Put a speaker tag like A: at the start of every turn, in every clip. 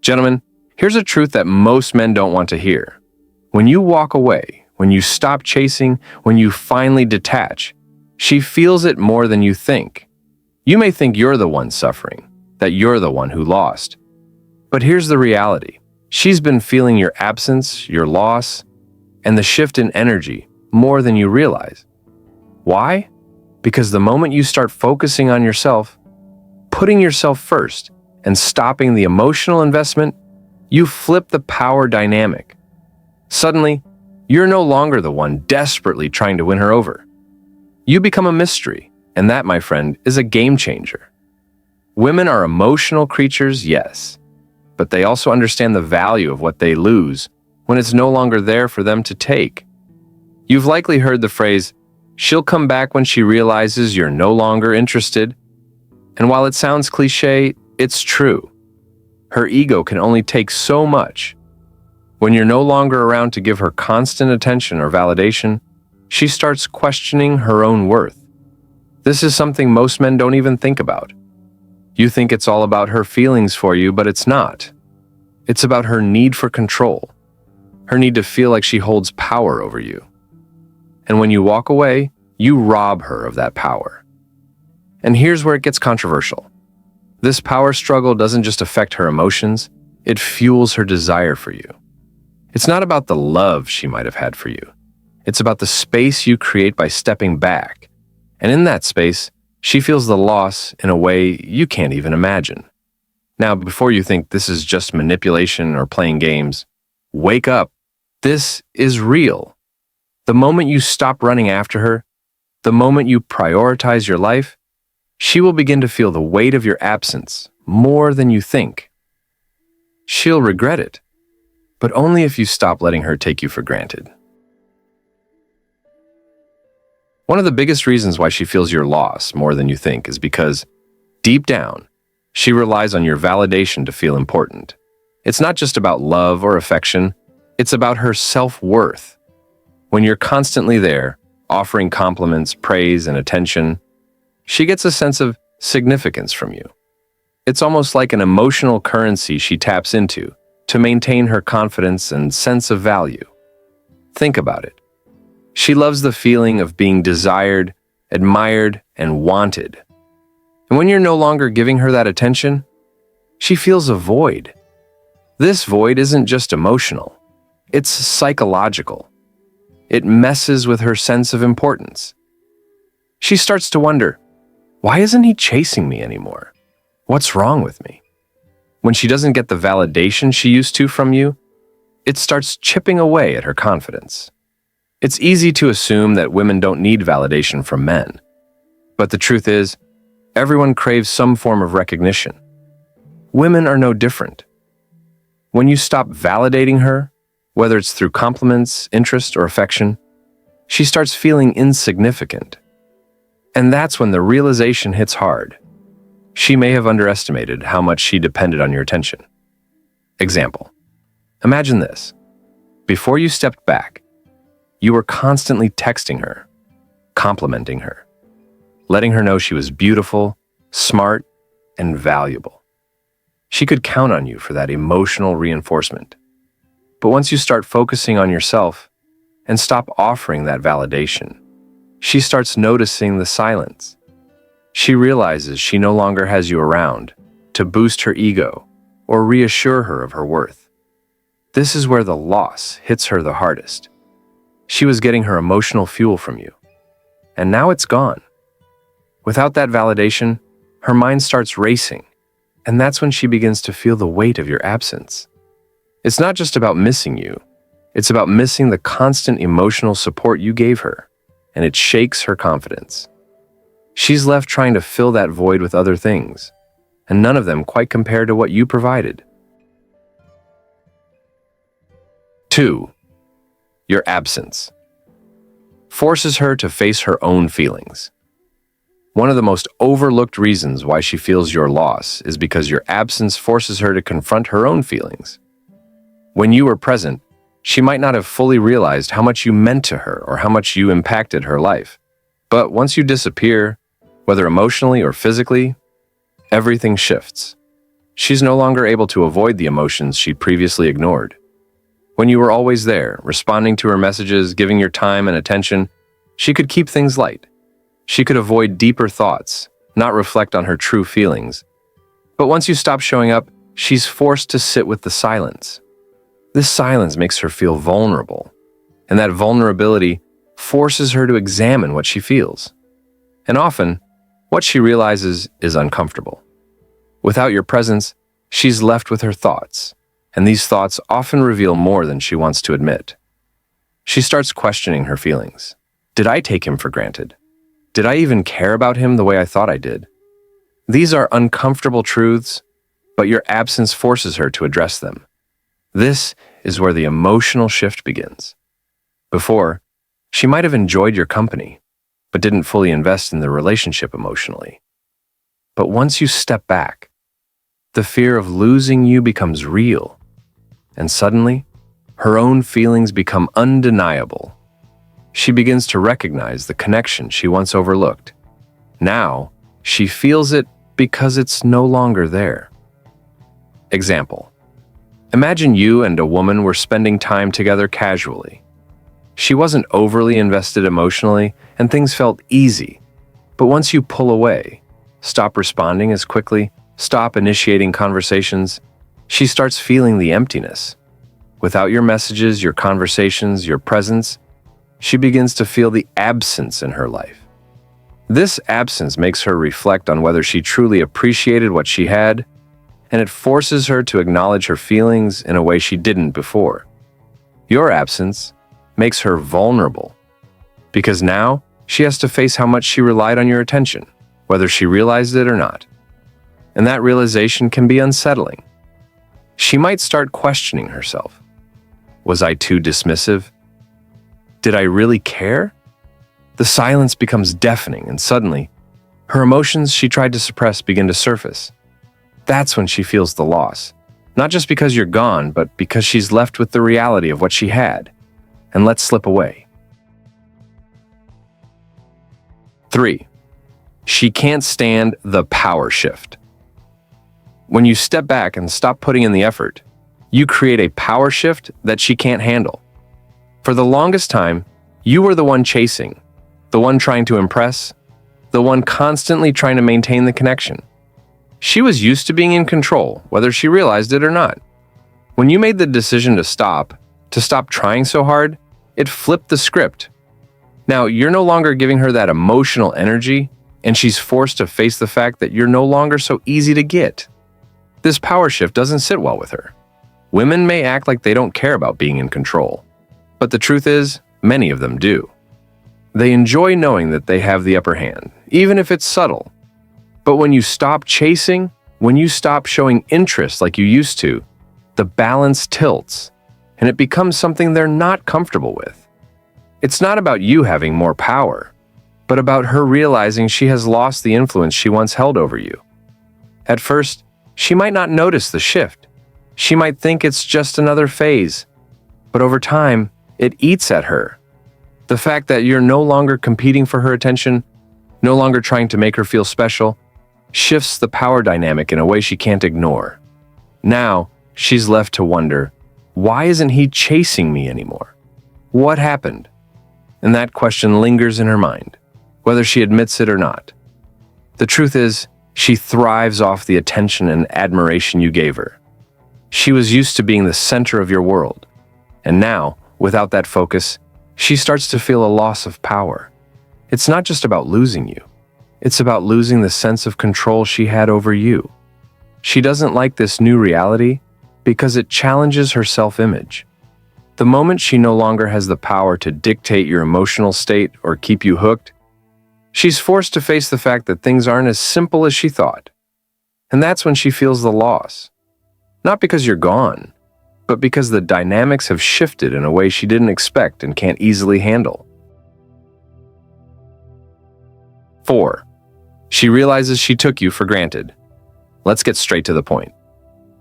A: Gentlemen, here's a truth that most men don't want to hear. When you walk away, when you stop chasing, when you finally detach, she feels it more than you think. You may think you're the one suffering, that you're the one who lost. But here's the reality. She's been feeling your absence, your loss, and the shift in energy more than you realize. Why? Because the moment you start focusing on yourself, putting yourself first, and stopping the emotional investment, you flip the power dynamic. Suddenly, you're no longer the one desperately trying to win her over. You become a mystery, and that, my friend, is a game changer. Women are emotional creatures, yes, but they also understand the value of what they lose when it's no longer there for them to take. You've likely heard the phrase, "She'll come back when she realizes you're no longer interested." And while it sounds cliché, it's true. Her ego can only take so much. When you're no longer around to give her constant attention or validation, she starts questioning her own worth. This is something most men don't even think about. You think it's all about her feelings for you, but it's not. It's about her need for control, her need to feel like she holds power over you. And when you walk away, you rob her of that power. And here's where it gets controversial. This power struggle doesn't just affect her emotions, it fuels her desire for you. It's not about the love she might have had for you. It's about the space you create by stepping back. And in that space, she feels the loss in a way you can't even imagine. Now, before you think this is just manipulation or playing games, wake up. This is real. The moment you stop running after her, the moment you prioritize your life, she will begin to feel the weight of your absence more than you think. She'll regret it, but only if you stop letting her take you for granted. One of the biggest reasons why she feels your loss more than you think is because, deep down, she relies on your validation to feel important. It's not just about love or affection, it's about her self-worth. When you're constantly there, offering compliments, praise, and attention, she gets a sense of significance from you. It's almost like an emotional currency she taps into to maintain her confidence and sense of value. Think about it. She loves the feeling of being desired, admired, and wanted. And when you're no longer giving her that attention, she feels a void. This void isn't just emotional, it's psychological. It messes with her sense of importance. She starts to wonder, why isn't he chasing me anymore? What's wrong with me? When she doesn't get the validation she used to from you, it starts chipping away at her confidence. It's easy to assume that women don't need validation from men. But the truth is, everyone craves some form of recognition. Women are no different. When you stop validating her, whether it's through compliments, interest, or affection, she starts feeling insignificant. And that's when the realization hits hard. She may have underestimated how much she depended on your attention. Example. Imagine this. Before you stepped back, you were constantly texting her, complimenting her, letting her know she was beautiful, smart, and valuable. She could count on you for that emotional reinforcement. But once you start focusing on yourself and stop offering that validation, she starts noticing the silence. She realizes she no longer has you around to boost her ego or reassure her of her worth. This is where the loss hits her the hardest. She was getting her emotional fuel from you, and now it's gone. Without that validation, her mind starts racing, and that's when she begins to feel the weight of your absence. It's not just about missing you, it's about missing the constant emotional support you gave her, and it shakes her confidence. She's left trying to fill that void with other things, and none of them quite compare to what you provided. 2. Your absence forces her to face her own feelings. One of the most overlooked reasons why she feels your loss is because your absence forces her to confront her own feelings. When you were present, she might not have fully realized how much you meant to her or how much you impacted her life. But once you disappear, whether emotionally or physically, everything shifts. She's no longer able to avoid the emotions she'd previously ignored. When you were always there, responding to her messages, giving your time and attention, she could keep things light. She could avoid deeper thoughts, not reflect on her true feelings. But once you stop showing up, she's forced to sit with the silence. This silence makes her feel vulnerable, and that vulnerability forces her to examine what she feels. And often, what she realizes is uncomfortable. Without your presence, she's left with her thoughts, and these thoughts often reveal more than she wants to admit. She starts questioning her feelings. Did I take him for granted? Did I even care about him the way I thought I did? These are uncomfortable truths, but your absence forces her to address them. This is where the emotional shift begins. Before, she might have enjoyed your company, but didn't fully invest in the relationship emotionally. But once you step back, the fear of losing you becomes real, and suddenly, her own feelings become undeniable. She begins to recognize the connection she once overlooked. Now, she feels it because it's no longer there. Example: imagine you and a woman were spending time together casually. She wasn't overly invested emotionally, and things felt easy. But once you pull away, stop responding as quickly, stop initiating conversations, she starts feeling the emptiness. Without your messages, your conversations, your presence, she begins to feel the absence in her life. This absence makes her reflect on whether she truly appreciated what she had, and it forces her to acknowledge her feelings in a way she didn't before. Your absence makes her vulnerable, because now she has to face how much she relied on your attention, whether she realized it or not. And that realization can be unsettling. She might start questioning herself. Was I too dismissive? Did I really care? The silence becomes deafening, and suddenly, her emotions she tried to suppress begin to surface. That's when she feels the loss, not just because you're gone, but because she's left with the reality of what she had and let slip away. 3. She can't stand the power shift. When you step back and stop putting in the effort, you create a power shift that she can't handle. For the longest time, you were the one chasing, the one trying to impress, the one constantly trying to maintain the connection. She was used to being in control, whether she realized it or not. When you made the decision to stop trying so hard, it flipped the script. Now, you're no longer giving her that emotional energy, and she's forced to face the fact that you're no longer so easy to get. This power shift doesn't sit well with her. Women may act like they don't care about being in control, but the truth is, many of them do. They enjoy knowing that they have the upper hand, even if it's subtle. But when you stop chasing, when you stop showing interest like you used to, the balance tilts, and it becomes something they're not comfortable with. It's not about you having more power, but about her realizing she has lost the influence she once held over you. At first, she might not notice the shift. She might think it's just another phase, but over time, it eats at her. The fact that you're no longer competing for her attention, no longer trying to make her feel special, shifts the power dynamic in a way she can't ignore. Now, she's left to wonder, why isn't he chasing me anymore? What happened? And that question lingers in her mind, whether she admits it or not. The truth is, she thrives off the attention and admiration you gave her. She was used to being the center of your world, and now, without that focus, she starts to feel a loss of power. It's not just about losing you. It's about losing the sense of control she had over you. She doesn't like this new reality because it challenges her self-image. The moment she no longer has the power to dictate your emotional state or keep you hooked, she's forced to face the fact that things aren't as simple as she thought. And that's when she feels the loss. Not because you're gone, but because the dynamics have shifted in a way she didn't expect and can't easily handle. 4. She realizes she took you for granted. Let's get straight to the point.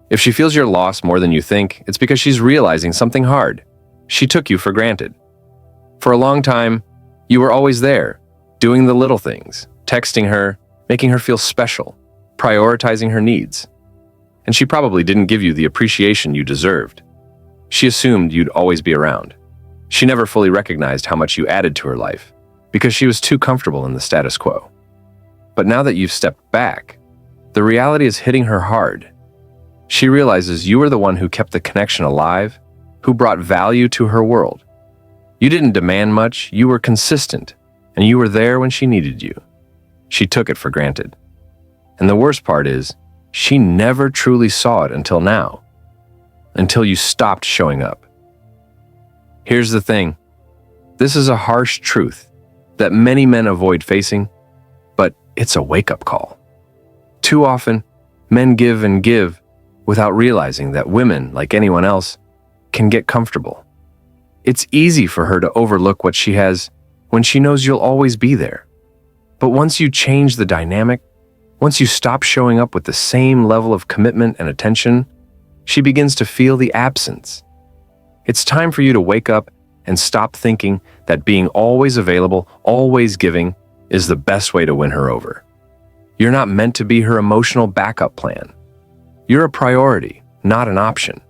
A: If she feels your loss more than you think, it's because she's realizing something hard. She took you for granted. For a long time, you were always there, doing the little things, texting her, making her feel special, prioritizing her needs. and she probably didn't give you the appreciation you deserved. She assumed you'd always be around. She never fully recognized how much you added to her life, because she was too comfortable in the status quo. But now that you've stepped back, the reality is hitting her hard. She realizes you were the one who kept the connection alive, who brought value to her world. You didn't demand much, you were consistent, and you were there when she needed you. She took it for granted. And the worst part is, she never truly saw it until now. Until you stopped showing up. Here's the thing. This is a harsh truth that many men avoid facing, but it's a wake-up call. Too often, men give and give without realizing that women, like anyone else, can get comfortable. It's easy for her to overlook what she has when she knows you'll always be there. But once you change the dynamic, once you stop showing up with the same level of commitment and attention, she begins to feel the absence. It's time for you to wake up and stop thinking that being always available, always giving, is the best way to win her over. You're not meant to be her emotional backup plan. You're a priority, not an option.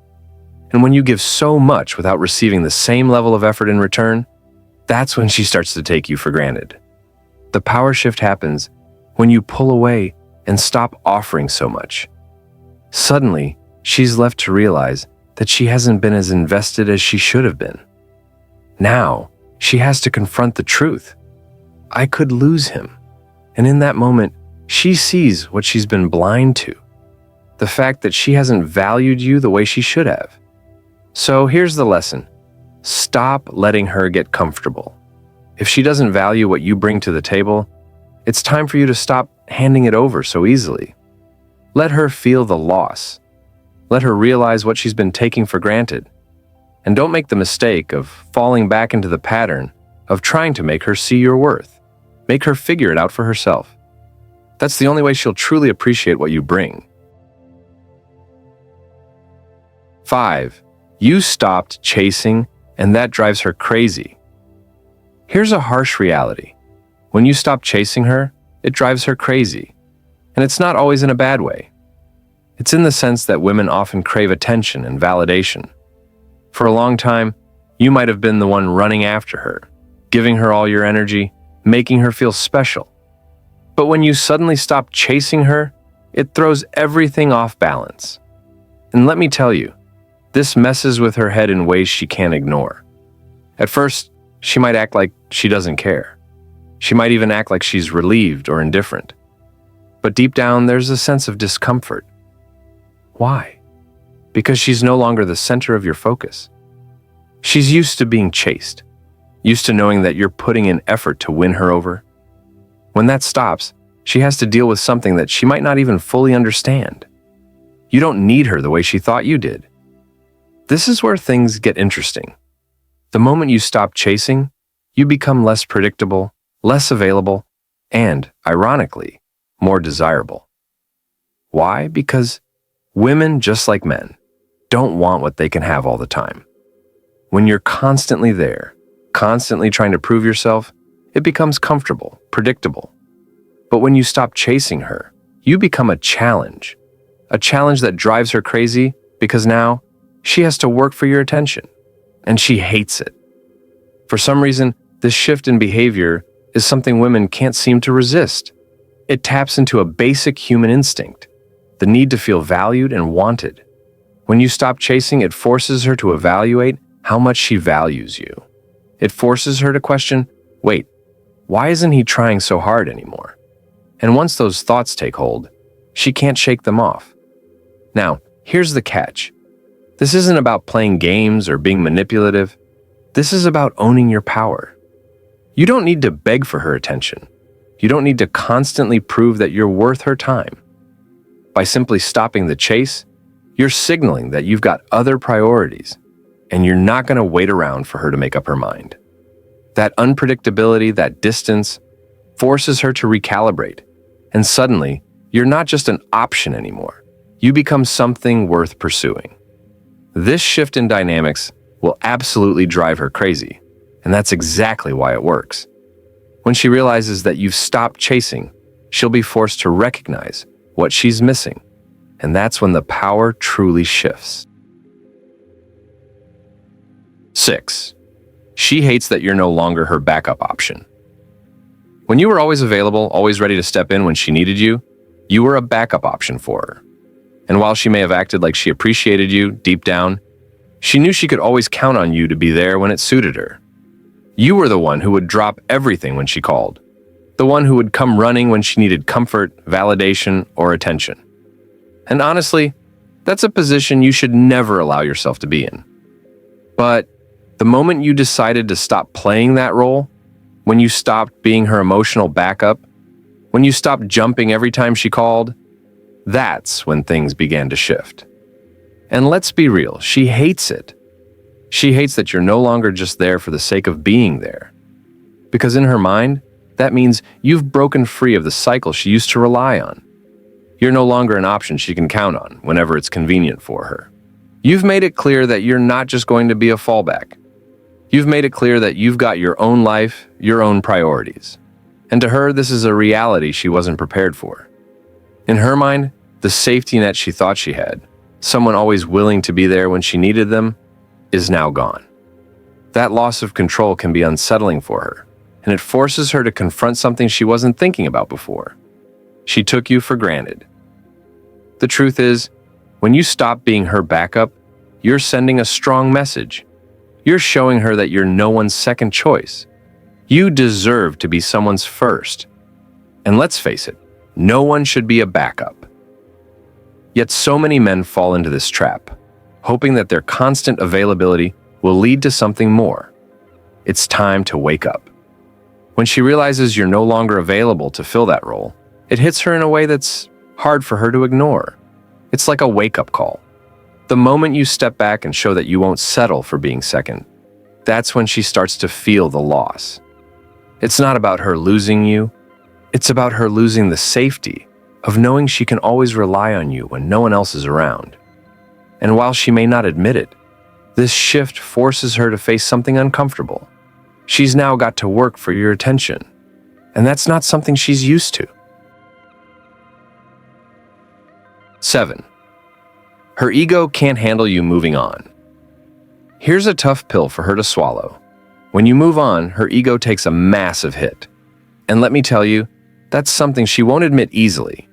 A: And when you give so much without receiving the same level of effort in return, that's when she starts to take you for granted. The power shift happens when you pull away and stop offering so much. Suddenly, she's left to realize that she hasn't been as invested as she should have been. Now, she has to confront the truth. I could lose him. And in that moment, she sees what she's been blind to. The fact that she hasn't valued you the way she should have. So here's the lesson. Stop letting her get comfortable. If she doesn't value what you bring to the table, it's time for you to stop handing it over so easily. Let her feel the loss. Let her realize what she's been taking for granted. And don't make the mistake of falling back into the pattern of trying to make her see your worth. Make her figure it out for herself. That's the only way she'll truly appreciate what you bring. 5. You stopped chasing, and that drives her crazy. Here's a harsh reality. When you stop chasing her, it drives her crazy. And it's not always in a bad way. It's in the sense that women often crave attention and validation. For a long time, you might have been the one running after her, giving her all your energy, making her feel special. But when you suddenly stop chasing her, it throws everything off balance. And let me tell you, this messes with her head in ways she can't ignore. At first, she might act like she doesn't care. She might even act like she's relieved or indifferent. But deep down, there's a sense of discomfort. Why? Because she's no longer the center of your focus. She's used to being chased, used to knowing that you're putting in effort to win her over. When that stops, she has to deal with something that she might not even fully understand. You don't need her the way she thought you did. This is where things get interesting. The moment you stop chasing, you become less predictable, less available, and, ironically, more desirable. Why? Because women, just like men, don't want what they can have all the time. When you're constantly there, constantly trying to prove yourself, it becomes comfortable, predictable. But when you stop chasing her, you become a challenge that drives her crazy because now she has to work for your attention, and she hates it. For some reason, this shift in behavior is something women can't seem to resist. It taps into a basic human instinct, the need to feel valued and wanted. When you stop chasing, it forces her to evaluate how much she values you. It forces her to question, wait, why isn't he trying so hard anymore? And once those thoughts take hold, she can't shake them off. Now, here's the catch. This isn't about playing games or being manipulative. This is about owning your power. You don't need to beg for her attention. You don't need to constantly prove that you're worth her time. By simply stopping the chase, you're signaling that you've got other priorities, and you're not going to wait around for her to make up her mind. That unpredictability, that distance, forces her to recalibrate, and suddenly, you're not just an option anymore. You become something worth pursuing. This shift in dynamics will absolutely drive her crazy, and that's exactly why it works. When she realizes that you've stopped chasing, she'll be forced to recognize what she's missing. and that's when the power truly shifts. 6. She hates that you're no longer her backup option. When you were always available, always ready to step in when she needed you, you were a backup option for her. And while she may have acted like she appreciated you, deep down, she knew she could always count on you to be there when it suited her. You were the one who would drop everything when she called, the one who would come running when she needed comfort, validation, or attention. And honestly, that's a position you should never allow yourself to be in. But the moment you decided to stop playing that role, when you stopped being her emotional backup, when you stopped jumping every time she called, that's when things began to shift. And let's be real, she hates it. She hates that you're no longer just there for the sake of being there. Because in her mind, that means you've broken free of the cycle she used to rely on. You're no longer an option she can count on whenever it's convenient for her. You've made it clear that you're not just going to be a fallback. You've made it clear that you've got your own life, your own priorities. And to her, this is a reality she wasn't prepared for. In her mind, the safety net she thought she had, someone always willing to be there when she needed them, is now gone. That loss of control can be unsettling for her, and it forces her to confront something she wasn't thinking about before. She took you for granted. The truth is, when you stop being her backup, you're sending a strong message. You're showing her that you're no one's second choice. You deserve to be someone's first. And let's face it, no one should be a backup. Yet so many men fall into this trap, hoping that their constant availability will lead to something more. It's time to wake up. When she realizes you're no longer available to fill that role, it hits her in a way that's hard for her to ignore. It's like a wake-up call. The moment you step back and show that you won't settle for being second, that's when she starts to feel the loss. It's not about her losing you. It's about her losing the safety of knowing she can always rely on you when no one else is around. And while she may not admit it, this shift forces her to face something uncomfortable. She's now got to work for your attention, and that's not something she's used to. 7. Her ego can't handle you moving on. Here's a tough pill for her to swallow. When you move on, her ego takes a massive hit. And let me tell you, that's something she won't admit easily.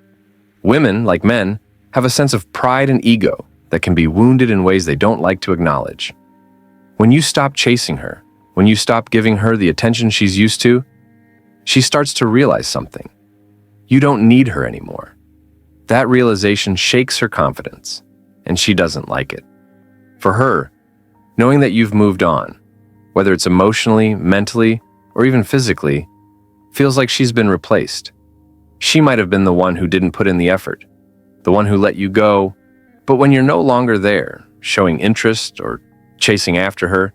A: Women, like men, have a sense of pride and ego that can be wounded in ways they don't like to acknowledge. When you stop chasing her, when you stop giving her the attention she's used to, she starts to realize something. You don't need her anymore. That realization shakes her confidence, and she doesn't like it. For her, knowing that you've moved on, whether it's emotionally, mentally, or even physically, feels like she's been replaced. She might have been the one who didn't put in the effort, the one who let you go, but when you're no longer there, showing interest or chasing after her,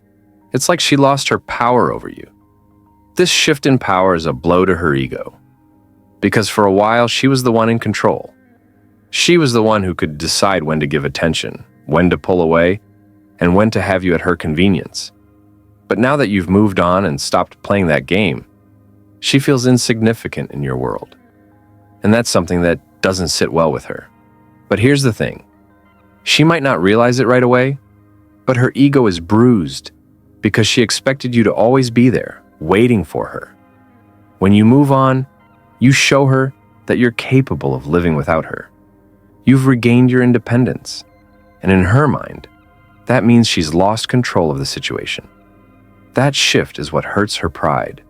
A: it's like she lost her power over you. This shift in power is a blow to her ego, because for a while she was the one in control. She was the one who could decide when to give attention, when to pull away, and when to have you at her convenience. But now that you've moved on and stopped playing that game, she feels insignificant in your world. And that's something that doesn't sit well with her. But here's the thing. She might not realize it right away, but her ego is bruised because she expected you to always be there, waiting for her. When you move on, you show her that you're capable of living without her. You've regained your independence. And in her mind, that means she's lost control of the situation. That shift is what hurts her pride.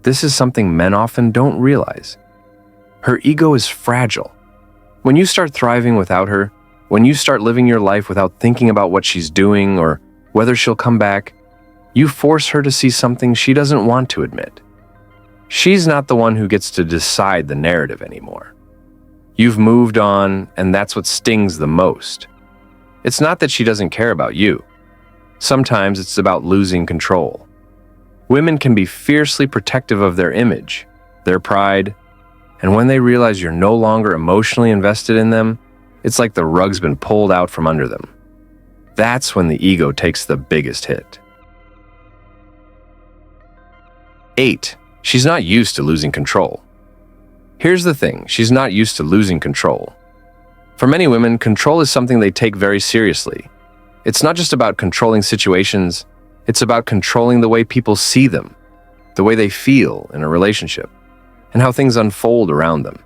A: This is something men often don't realize. Her ego is fragile. When you start thriving without her, when you start living your life without thinking about what she's doing or whether she'll come back, you force her to see something she doesn't want to admit. She's not the one who gets to decide the narrative anymore. You've moved on, and that's what stings the most. It's not that she doesn't care about you. Sometimes it's about losing control. Women can be fiercely protective of their image, their pride, and when they realize you're no longer emotionally invested in them, it's like the rug's been pulled out from under them. That's when the ego takes the biggest hit. 8. She's not used to losing control. Here's the thing, she's not used to losing control. For many women, control is something they take very seriously. It's not just about controlling situations, it's about controlling the way people see them, the way they feel in a relationship, and how things unfold around them.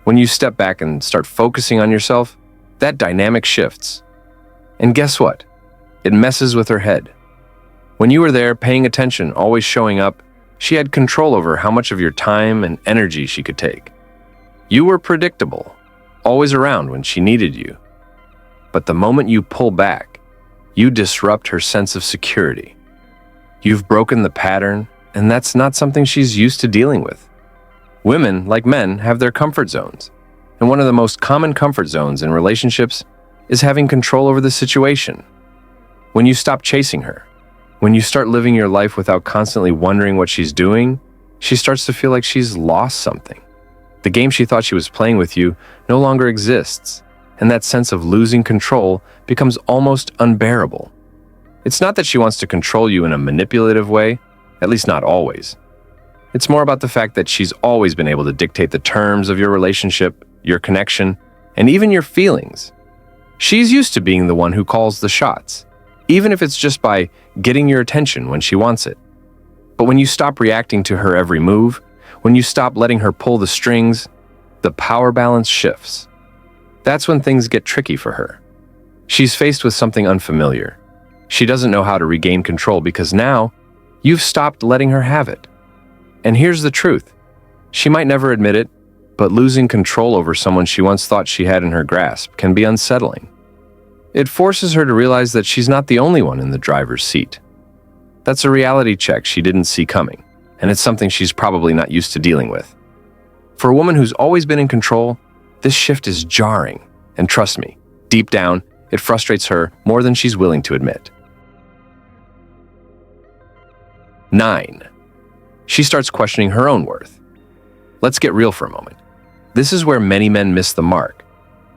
A: When you step back and start focusing on yourself, that dynamic shifts. And guess what? It messes with her head. When you were there, paying attention, always showing up, she had control over how much of your time and energy she could take. You were predictable, always around when she needed you. But the moment you pull back, you disrupt her sense of security. You've broken the pattern, and that's not something she's used to dealing with. Women, like men, have their comfort zones. And one of the most common comfort zones in relationships is having control over the situation. When you stop chasing her, when you start living your life without constantly wondering what she's doing, she starts to feel like she's lost something. The game she thought she was playing with you no longer exists, and that sense of losing control becomes almost unbearable. It's not that she wants to control you in a manipulative way, at least not always. It's more about the fact that she's always been able to dictate the terms of your relationship, your connection, and even your feelings. She's used to being the one who calls the shots, even if it's just by getting your attention when she wants it. But when you stop reacting to her every move, when you stop letting her pull the strings, the power balance shifts. That's when things get tricky for her. She's faced with something unfamiliar. She doesn't know how to regain control because now you've stopped letting her have it. And here's the truth. She might never admit it, but losing control over someone she once thought she had in her grasp can be unsettling. It forces her to realize that she's not the only one in the driver's seat. That's a reality check she didn't see coming, and it's something she's probably not used to dealing with. For a woman who's always been in control, this shift is jarring, and trust me, deep down, it frustrates her more than she's willing to admit. 9. She starts questioning her own worth. Let's get real for a moment. This is where many men miss the mark.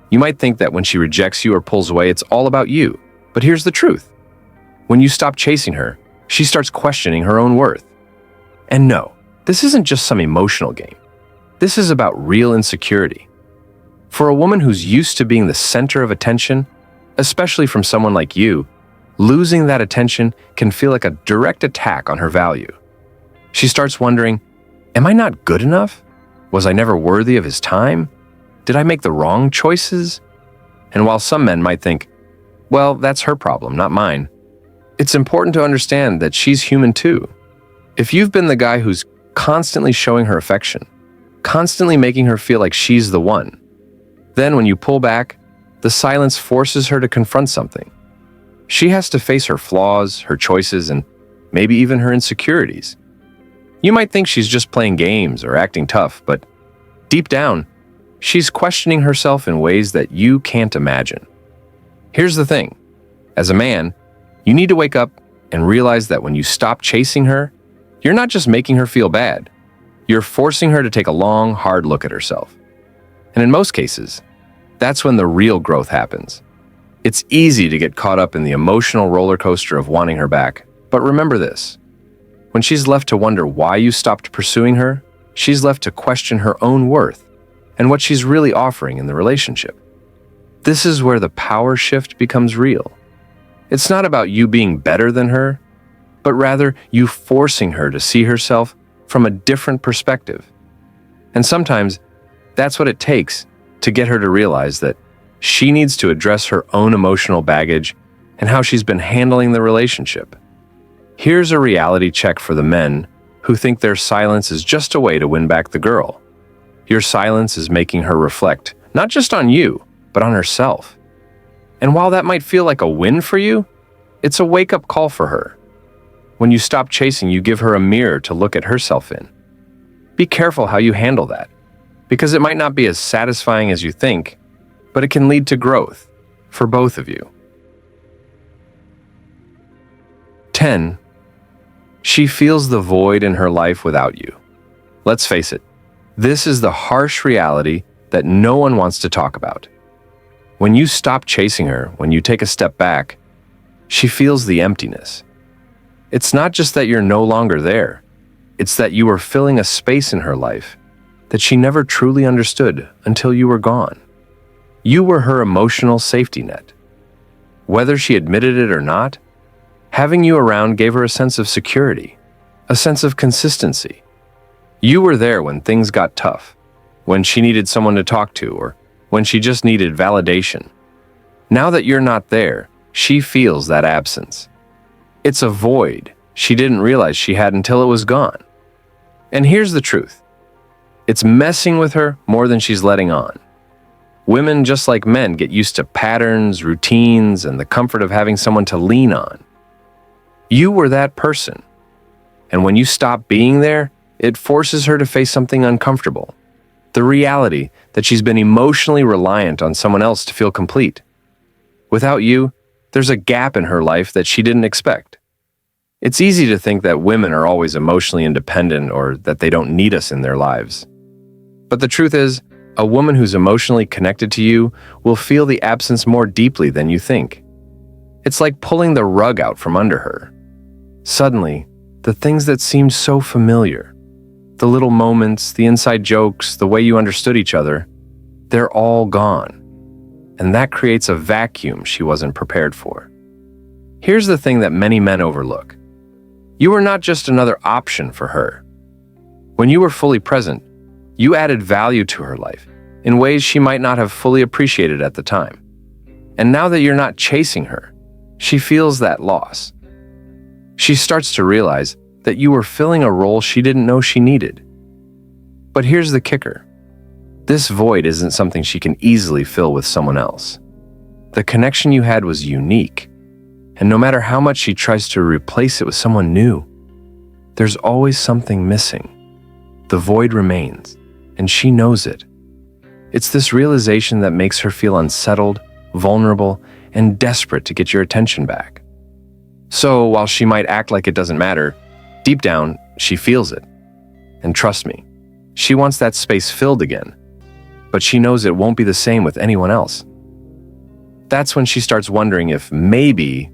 A: You might think that when she rejects you or pulls away, it's all about you. But here's the truth. When you stop chasing her, she starts questioning her own worth. And no, this isn't just some emotional game. This is about real insecurity. For a woman who's used to being the center of attention, especially from someone like you, losing that attention can feel like a direct attack on her value. She starts wondering, am I not good enough? Was I never worthy of his time? Did I make the wrong choices? And while some men might think, well, that's her problem, not mine, it's important to understand that she's human too. If you've been the guy who's constantly showing her affection, constantly making her feel like she's the one, then when you pull back, the silence forces her to confront something. She has to face her flaws, her choices, and maybe even her insecurities. You might think she's just playing games or acting tough, but deep down, she's questioning herself in ways that you can't imagine. Here's the thing. As a man, you need to wake up and realize that when you stop chasing her, you're not just making her feel bad. You're forcing her to take a long, hard look at herself. And in most cases, that's when the real growth happens. It's easy to get caught up in the emotional roller coaster of wanting her back. But remember this. When she's left to wonder why you stopped pursuing her, she's left to question her own worth and what she's really offering in the relationship. This is where the power shift becomes real. It's not about you being better than her, but rather you forcing her to see herself from a different perspective. And sometimes that's what it takes to get her to realize that she needs to address her own emotional baggage and how she's been handling the relationship. Here's a reality check for the men who think their silence is just a way to win back the girl. Your silence is making her reflect, not just on you, but on herself. And while that might feel like a win for you, it's a wake-up call for her. When you stop chasing, you give her a mirror to look at herself in. Be careful how you handle that, because it might not be as satisfying as you think, but it can lead to growth for both of you. 10. She feels the void in her life without you. Let's face it, this is the harsh reality that no one wants to talk about. When you stop chasing her, when you take a step back, she feels the emptiness. It's not just that you're no longer there, it's that you are filling a space in her life that she never truly understood until you were gone. You were her emotional safety net. Whether she admitted it or not, having you around gave her a sense of security, a sense of consistency. You were there when things got tough, when she needed someone to talk to, or when she just needed validation. Now that you're not there, she feels that absence. It's a void she didn't realize she had until it was gone. And here's the truth. It's messing with her more than she's letting on. Women, just like men, get used to patterns, routines, and the comfort of having someone to lean on. You were that person. And when you stop being there, it forces her to face something uncomfortable. The reality that she's been emotionally reliant on someone else to feel complete. Without you, there's a gap in her life that she didn't expect. It's easy to think that women are always emotionally independent or that they don't need us in their lives. But the truth is, a woman who's emotionally connected to you will feel the absence more deeply than you think. It's like pulling the rug out from under her. Suddenly, the things that seemed so familiar, the little moments, the inside jokes, the way you understood each other, they're all gone. And that creates a vacuum she wasn't prepared for. Here's the thing that many men overlook. You were not just another option for her. When you were fully present, you added value to her life in ways she might not have fully appreciated at the time. And now that you're not chasing her, she feels that loss. She starts to realize that you were filling a role she didn't know she needed. But here's the kicker. This void isn't something she can easily fill with someone else. The connection you had was unique, and no matter how much she tries to replace it with someone new, there's always something missing. The void remains, and she knows it. It's this realization that makes her feel unsettled, vulnerable, and desperate to get your attention back. So while she might act like it doesn't matter, deep down, she feels it. And trust me, she wants that space filled again, but she knows it won't be the same with anyone else. That's when she starts wondering if maybe,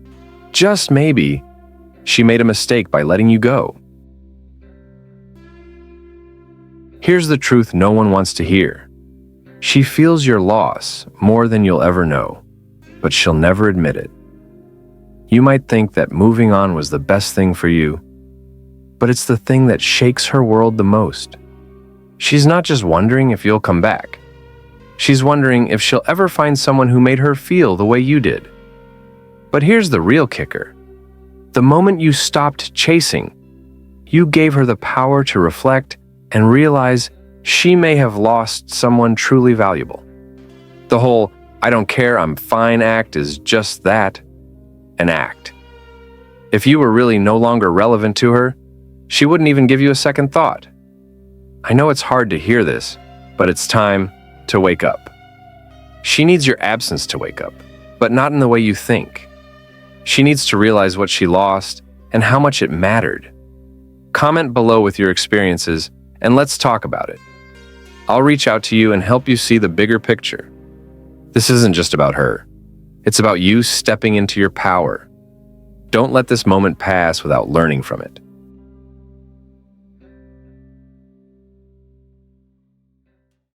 A: just maybe, she made a mistake by letting you go. Here's the truth no one wants to hear. She feels your loss more than you'll ever know, but she'll never admit it. You might think that moving on was the best thing for you, but it's the thing that shakes her world the most. She's not just wondering if you'll come back. She's wondering if she'll ever find someone who made her feel the way you did. But here's the real kicker. The moment you stopped chasing, you gave her the power to reflect and realize she may have lost someone truly valuable. The whole "I don't care, I'm fine" act is just that, an act. If you were really no longer relevant to her, she wouldn't even give you a second thought. I know it's hard to hear this, but it's time to wake up. She needs your absence to wake up, but not in the way you think. She needs to realize what she lost and how much it mattered. Comment below with your experiences and let's talk about it. I'll reach out to you and help you see the bigger picture. This isn't just about her. It's about you stepping into your power. Don't let this moment pass without learning from it.